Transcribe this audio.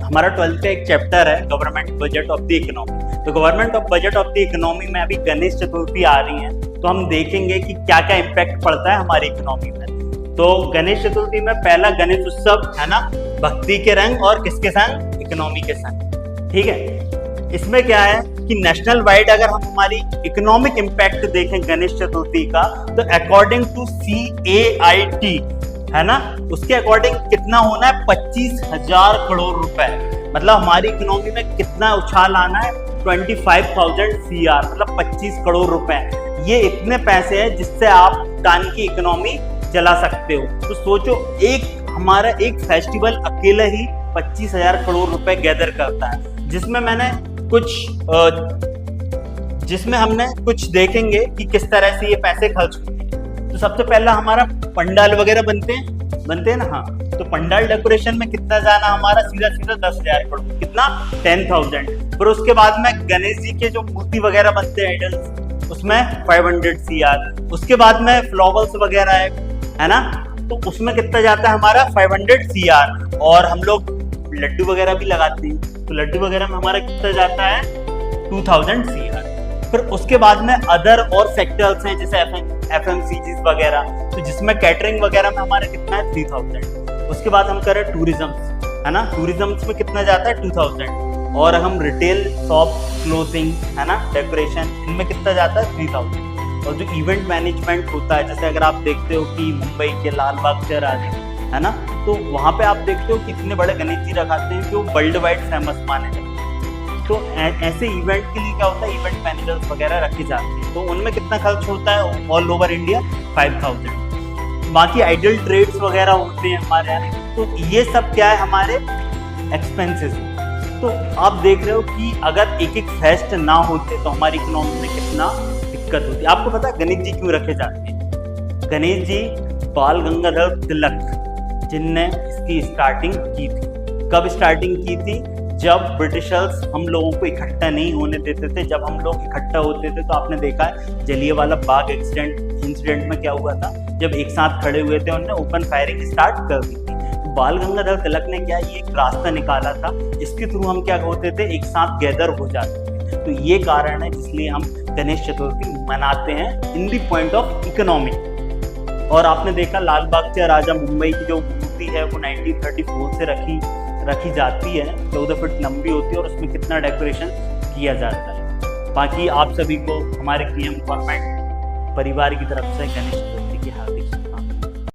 हमारा 12th का एक चैप्टर है government budget of the economy. तो government of budget of the economy में अभी गणेश चतुर्थी आ रही है, तो हम देखेंगे कि क्या क्या इम्पैक्ट पड़ता है हमारी इकोनॉमी में। तो गणेश चतुर्थी में पहला गणेश उत्सव है ना, भक्ति के रंग और किसके संग, इकोनॉमी के संग। ठीक है, इसमें क्या है कि नेशनल वाइड अगर हम हमारी इकोनॉमिक इम्पैक्ट देखें गणेश चतुर्थी का, तो अकॉर्डिंग टू CAIT है ना, उसके अकॉर्डिंग कितना होना है, 25,000 करोड़ रुपए। मतलब हमारी इकोनॉमी में कितना उछाल आना है, 25,000 CR, मतलब 25 करोड़ रुपए। ये इतने पैसे हैं जिससे आप टान की इकोनॉमी चला सकते हो। तो सोचो, हमारा एक फेस्टिवल अकेले ही 25,000 करोड़ रुपए गैदर करता है, जिसमें हमने कुछ देखेंगे कि किस तरह से ये पैसे खर्च होते हैं। तो सबसे पहला हमारा पंडाल वगैरह बनते हैं ना। हाँ, तो पंडाल डेकोरेशन में कितना जाना हमारा, सीधा 10,000 करोड़, कितना 10,000। फिर उसके बाद में गणेश जी के जो मूर्ति वगैरह बनते हैं आइडल्स, उसमें 500 CR। उसके बाद में फ्लावर्स वगैरह है ना, तो उसमें कितना जाता है हमारा 500 CR। और हम लोग लड्डू वगैरह भी लगाते हैं, तो लड्डू वगैरह में हमारा कितना जाता है 2,000 CR। फिर उसके बाद में अदर और सेक्टर्स हैं जैसे FMCGs वगैरह, तो जिसमें कैटरिंग वगैरह में हमारा कितना है 3,000। उसके बाद हम करें टूरिज्म है ना, टूरिज्म में कितना जाता है 2,000। और हम रिटेल शॉप, क्लोथिंग है ना, डेकोरेशन, इनमें कितना जाता है 3,000। और जो इवेंट मैनेजमेंट होता है, जैसे अगर आप देखते हो कि मुंबई के लाल बाग से राजा है ना, तो वहाँ पे आप देखते हो कितने बड़े गणेश जी रखाते हैं जो वर्ल्ड वाइड फेमस माने जाते हैं। तो ऐसे इवेंट के लिए क्या होता है, इवेंट मैनेजर्स वगैरह रखे जाते हैं, तो उनमें कितना खर्च होता है ऑल ओवर इंडिया 5,000। बाकी आइडल ट्रेड्स वगैरह होते हैं हमारे यहाँ, तो ये सब क्या है हमारे एक्सपेंसेस। तो आप देख रहे हो कि अगर एक एक फेस्ट ना होते तो हमारी इकोनॉमी में कितना दिक्कत होती। आपको पता है गणेश जी क्यों रखे जाते हैं? गणेश जी बाल गंगाधर तिलक जिनने इसकी स्टार्टिंग की थी। कब स्टार्टिंग की थी? जब ब्रिटिशर्स हम लोगों को इकट्ठा नहीं होने देते थे। जब हम लोग इकट्ठा होते थे तो आपने देखा है जलियांवाला बाग इंसिडेंट में क्या हुआ था, जब एक साथ खड़े हुए थे उन्होंने ओपन फायरिंग स्टार्ट कर दी थी। तो बाल गंगाधर तिलक ने क्या, ये एक रास्ता निकाला था जिसके थ्रू हम क्या होते थे, एक साथ गैदर हो जाते थे। तो ये कारण है जिसलिए हम गणेश चतुर्थी मनाते हैं इन दी पॉइंट ऑफ इकोनॉमी। और आपने देखा लाल बाग से राजा मुंबई की जो मूर्ति है वो 1934 से रखी जाती है, 14 फीट लंबी होती है और उसमें कितना डेकोरेशन किया जाता है। बाकी आप सभी को हमारे PM गवर्नमेंट परिवार की तरफ से गणेश